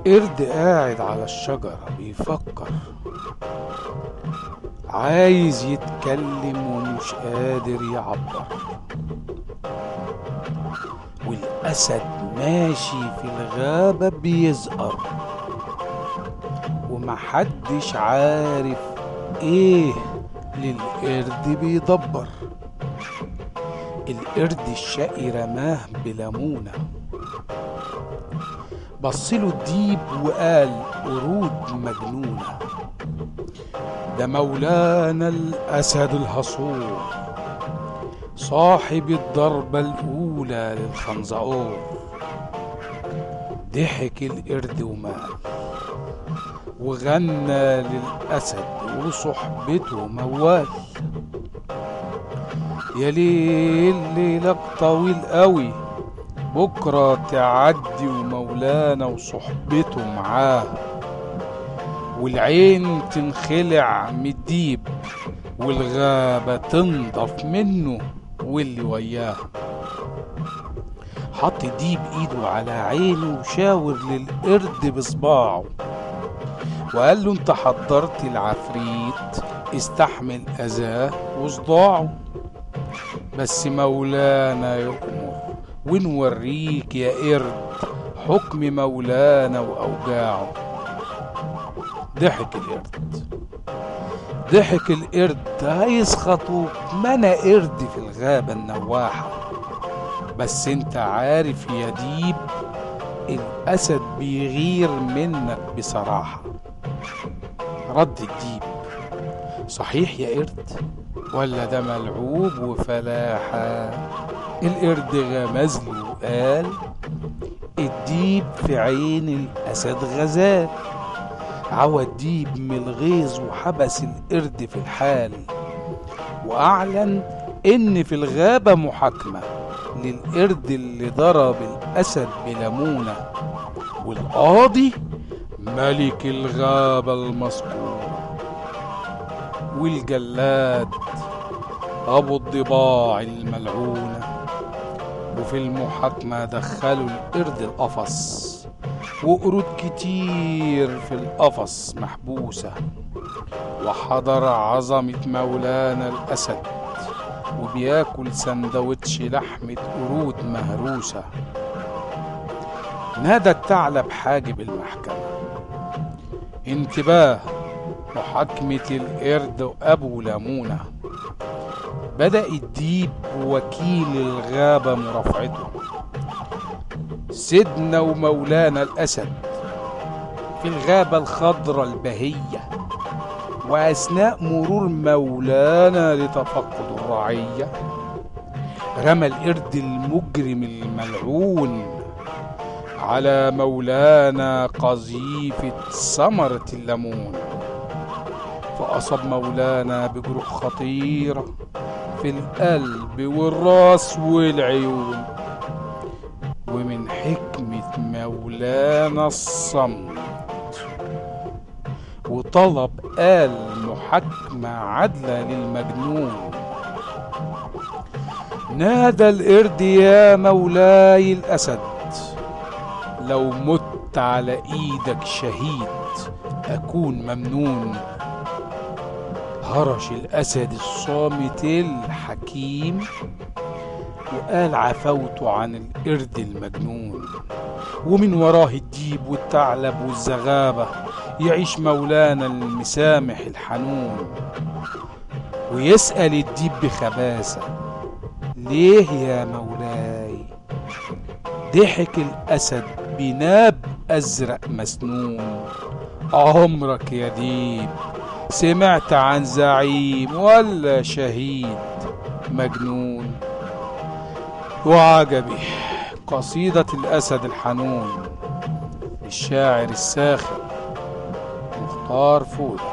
قرد قاعد على الشجرة بيفكر، عايز يتكلم ومش قادر يعبر. والأسد ماشي في الغابة بيزقر، ومحدش عارف ايه للقرد بيدبر. القرد الشقي رماه بليمونة، بصله الديب وقال قرود مجنونة. ده مولانا الأسد الهصور، صاحب الضربة الأولى للخنزقور. ضحك القرد ومال، وغنى للأسد وصحبته موال. يا ليل ليلك طويل قوي، بكرة تعدي ومولانا وصحبته معاه. والعين تنخلع من الديب، والغابة تنضف منه واللي وياه. حط الديب ايده على عينه وشاور للقرد بصباعه، وقال له انت حضرت العفريت، استحمل اذاه وصداعه. بس مولانا يؤمر ونوريك يا قرد حكم مولانا واوجاعه. ضحك القرد هيسخطوك، ما انا قرد في الغابة النواحة. بس انت عارف يا ديب، الاسد بيغير منك بصراحة. رد الديب، صحيح يا قرد، ولا ده ملعوب وفلاحة؟ القرد غمزله وقال، الديب في عين الاسد غزال. عوى الديب من الغيظ وحبس القرد في الحال، واعلن ان في الغابة محاكمة للقرد اللي ضرب الاسد بليمونة. والقاضي ملك الغابة المذكورة، والجلاد ابو الضباع الملعونة. وفي المحاكمة دخلوا القرد القفص، وقرود كتير في القفص محبوسة. وحضر عظمة مولانا الأسد وبياكل سندوتش لحمة قرود مهروسة. نادى الثعلب حاجب المحكمة، انتباه، محاكمة القرد وأبو ليمونة. بدأ الديب وكيل الغابة مرافعته، سيدنا ومولانا الأسد في الغابة الخضراء البهية، وأثناء مرور مولانا لتفقد الرعية، رمى القرد المجرم الملعون على مولانا قذيفة ثمرة الليمون. فأصاب مولانا بجروح خطيرة في القلب والراس والعيون. ومن حكمة مولانا الصمت، وطلب محاكمة عادلة للمجنون. نادى القرد، يا مولاي الأسد، لو مت على ايدك شهيد أكون ممنون. هرش الأسد الصامت الحكيم وقال عفوت عن القرد المجنون. ومن وراه الديب والثعلب والزغابة، يعيش مولانا المسامح الحنون. ويسأل الديب بخباثة، ليه يا مولاي؟ ضحك الأسد بناب أزرق مسنون، عمرك يا ديب سمعت عن زعيم ولا شهيد مجنون؟ وعجبي قصيدة الأسد الحنون للشاعر الساخر مختار فودة.